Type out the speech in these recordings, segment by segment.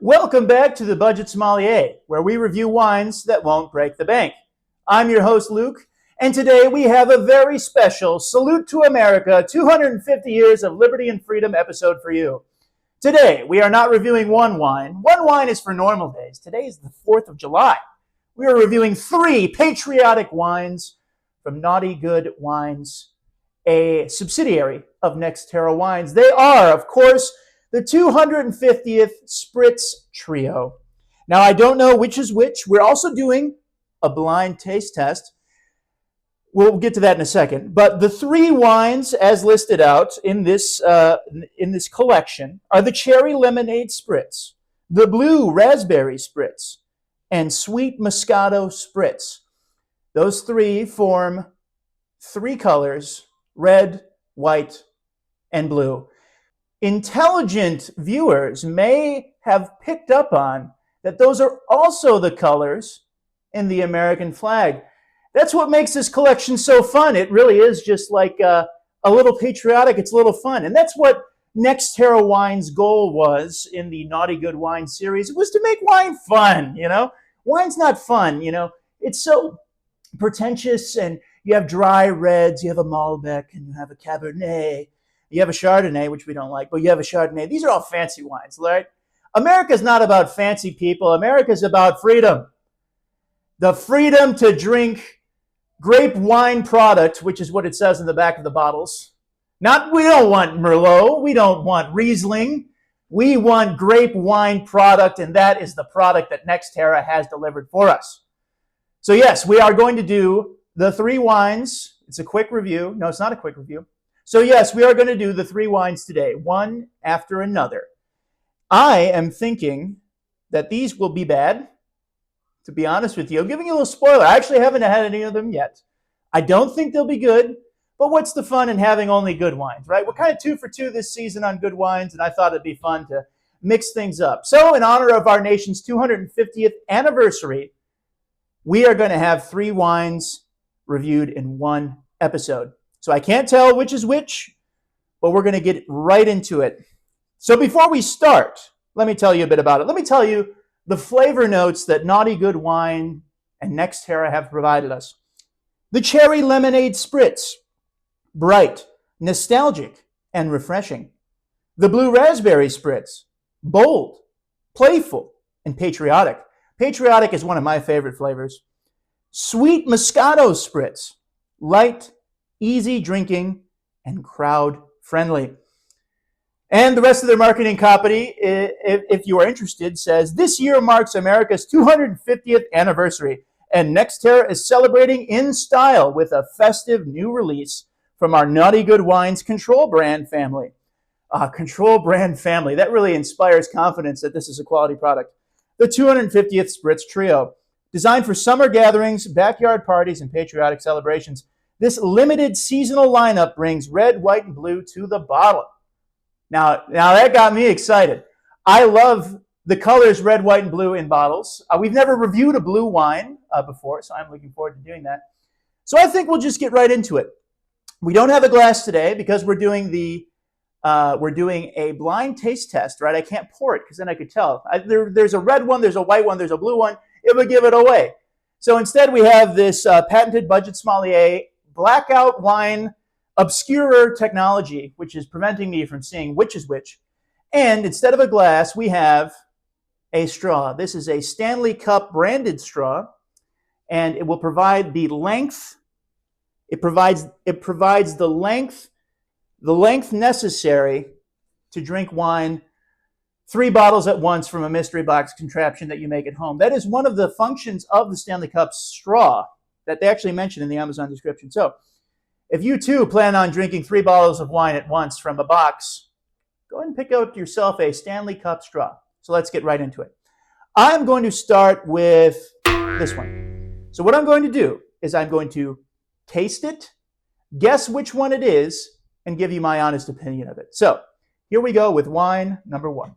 Welcome back to the Budget Sommelier, where we review wines that won't break the bank. I'm your host, Luke, and today we have a very special Salute to America 250 Years of Liberty and Freedom episode for you. Today, we are not reviewing one wine. One wine is for normal days. Today is the 4th of July. We are reviewing 3 patriotic wines from Naughty Good Wines, a subsidiary of Nexterra Wines. They are, of course, the 250th Spritz Trio. Now, I don't know which is which. We're also doing a blind taste test. We'll get to that in a second. But the 3 wines, as listed out in this collection, are the Cherry Lemonade Spritz, the Blue Raspberry Spritz, and Sweet Moscato Spritz. Those 3 form 3 colors: red, white, and blue. Intelligent viewers may have picked up on that those are also the colors in the American flag. That's what makes this collection so fun. It really is just like a little patriotic. It's a little fun. And that's what Nexterra Wine's goal was in the Naughty Good Wine series. It was to make wine fun, you know? Wine's not fun, you know? It's so pretentious, and you have dry reds, you have a Malbec, and you have a Cabernet. You have a Chardonnay, which we don't like, but you have a Chardonnay. These are all fancy wines, right? America's not about fancy people. America's about freedom. The freedom to drink grape wine product, which is what it says in the back of the bottles. We don't want Merlot. We don't want Riesling. We want grape wine product, and that is the product that Nexterra has delivered for us. So yes, we are going to do the 3 wines. It's a quick review. No, it's not a quick review. So yes, we are going to do the 3 wines today, one after another. I am thinking that these will be bad, to be honest with you. I'm giving you a little spoiler. I actually haven't had any of them yet. I don't think they'll be good, but what's the fun in having only good wines, right? We're kind of 2 for 2 this season on good wines, and I thought it'd be fun to mix things up. So in honor of our nation's 250th anniversary, we are going to have 3 wines reviewed in one episode. So I can't tell which is which, but we're going to get right into it. So before we start, let me tell you a bit about it. Let me tell you the flavor notes that Naughty Good Wine and Nexterra have provided us. The Cherry Lemonade Spritz, bright, nostalgic, and refreshing. The Blue Raspberry Spritz, bold, playful, and patriotic. Patriotic is one of my favorite flavors. Sweet Moscato Spritz, light, easy drinking, and crowd-friendly. And the rest of their marketing copy, if you are interested, says, this year marks America's 250th anniversary, and Nexterra is celebrating in style with a festive new release from our Naughty Good Wines Control brand family. Control brand family. That really inspires confidence that this is a quality product. The 250th Spritz Trio, designed for summer gatherings, backyard parties, and patriotic celebrations. This limited seasonal lineup brings red, white, and blue to the bottle. Now that got me excited. I love the colors red, white, and blue in bottles. We've never reviewed a blue wine before, so I'm looking forward to doing that. So I think we'll just get right into it. We don't have a glass today because we're doing a blind taste test, right? I can't pour it because then I could tell. There's a red one, there's a white one, there's a blue one. It would give it away. So instead we have this patented Budget Sommelier blackout wine obscurer technology, which is preventing me from seeing which is which. And instead of a glass, we have a straw. This is a Stanley Cup branded straw, and it will provide the length. It provides the length necessary to drink wine 3 bottles at once from a mystery box contraption that you make at home. That is one of the functions of the Stanley Cup straw that they actually mention in the Amazon description. So if you too plan on drinking 3 bottles of wine at once from a box, go ahead and pick out yourself a Stanley Cup straw. So let's get right into it. I'm going to start with this one. So what I'm going to do is I'm going to taste it, guess which one it is, and give you my honest opinion of it. So here we go with wine number 1.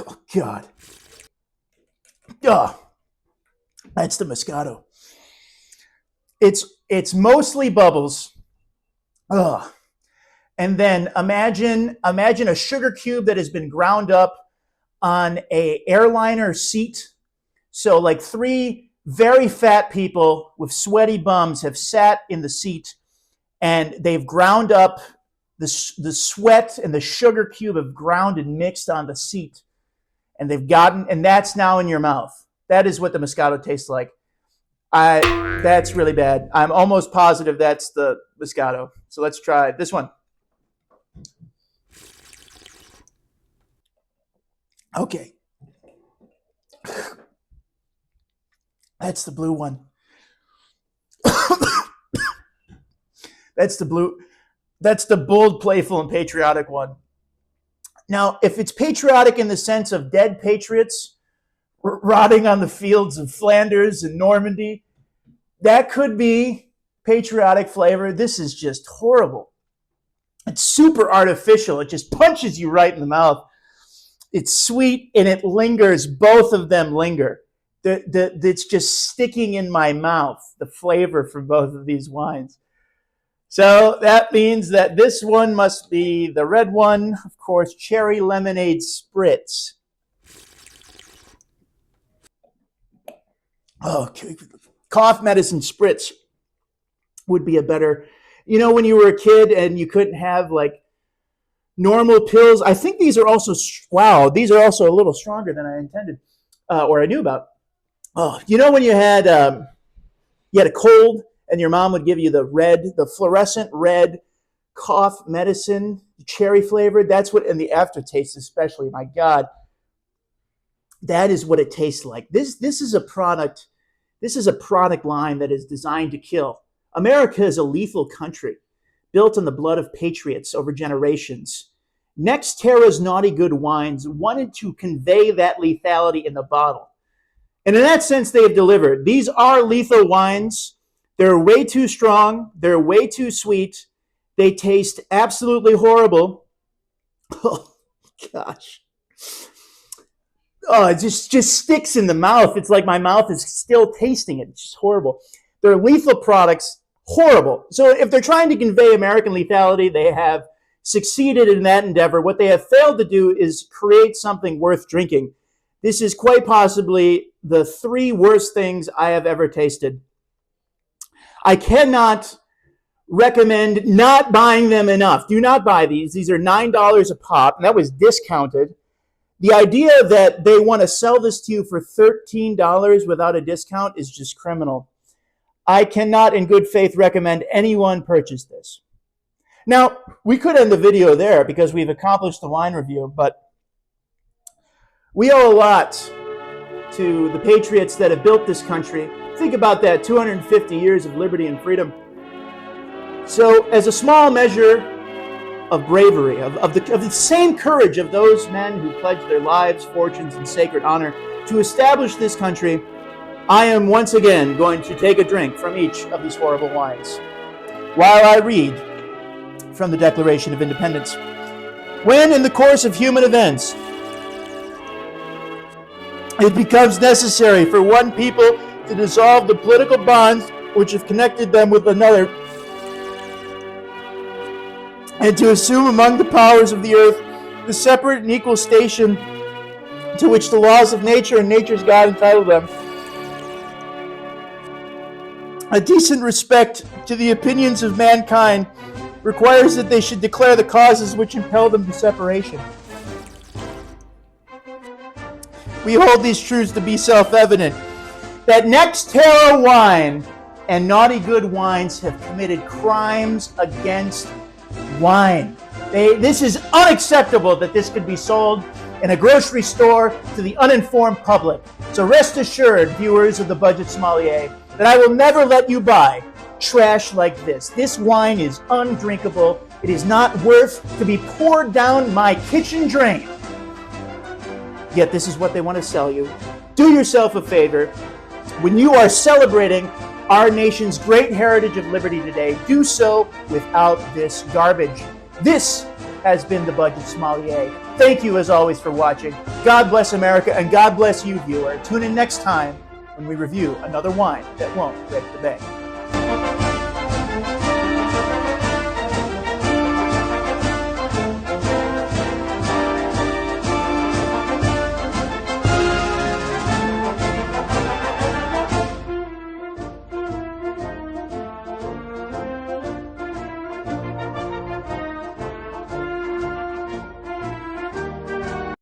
Oh, God. Oh, that's the Moscato. It's mostly bubbles. Ugh. And then imagine a sugar cube that has been ground up on a airliner seat. So like 3 very fat people with sweaty bums have sat in the seat, and they've ground up the sweat and the sugar cube have ground and mixed on the seat, and and that's now in your mouth. That is what the Moscato tastes like. That's really bad. I'm almost positive that's the Moscato. So let's try this one. Okay. That's the blue one. That's the bold, playful, and patriotic one. Now, if it's patriotic in the sense of dead patriots rotting on the fields of Flanders and Normandy, that could be patriotic flavor. This is just horrible. It's super artificial. It just punches you right in the mouth. It's sweet and it lingers. Both of them linger. It's just sticking in my mouth, the flavor from both of these wines. So that means that this one must be the red one, of course, cherry lemonade spritz. Oh, cough medicine spritz would be a better, when you were a kid and you couldn't have like normal pills. I think these are also, these are also a little stronger than I intended or I knew about. Oh, when you had a cold and your mom would give you the fluorescent red cough medicine, cherry flavored. That's what, and the aftertaste especially, my God, that is what it tastes like. This is a product line that is designed to kill. America is a lethal country built on the blood of patriots over generations. Nexterra's Naughty Good Wines wanted to convey that lethality in the bottle. And in that sense, they have delivered. These are lethal wines. They're way too strong. They're way too sweet. They taste absolutely horrible. Oh, gosh. Oh, it just sticks in the mouth. It's like my mouth is still tasting it. It's just horrible. They're lethal products. Horrible. So if they're trying to convey American lethality, they have succeeded in that endeavor. What they have failed to do is create something worth drinking. This is quite possibly the 3 worst things I have ever tasted. I cannot recommend not buying them enough. Do not buy these. These are $9 a pop, and that was discounted. The idea that they want to sell this to you for $13 without a discount is just criminal. I cannot in good faith recommend anyone purchase this. Now, we could end the video there because we've accomplished the wine review, but we owe a lot to the patriots that have built this country. Think about that, 250 years of liberty and freedom. So as a small measure of bravery, of the same courage of those men who pledged their lives, fortunes, and sacred honor to establish this country, I am once again going to take a drink from each of these horrible wines while I read from the Declaration of Independence. When in the course of human events it becomes necessary for one people to dissolve the political bonds which have connected them with another, and to assume among the powers of the earth the separate and equal station to which the laws of nature and nature's God entitle them, a decent respect to the opinions of mankind requires that they should declare the causes which impel them to separation. We hold these truths to be self-evident, that Nexterra wine and Naughty Good wines have committed crimes against wine. This is unacceptable that this could be sold in a grocery store to the uninformed public. So rest assured, viewers of the Budget Sommelier, that I will never let you buy trash like this. This wine is undrinkable. It is not worth to be poured down my kitchen drain. Yet this is what they want to sell you. Do yourself a favor. When you are celebrating our nation's great heritage of liberty today, do so without this garbage. This has been the Budget Sommelier. Thank you as always for watching. God bless America and God bless you, viewer. Tune in next time when we review another wine that won't break the bank.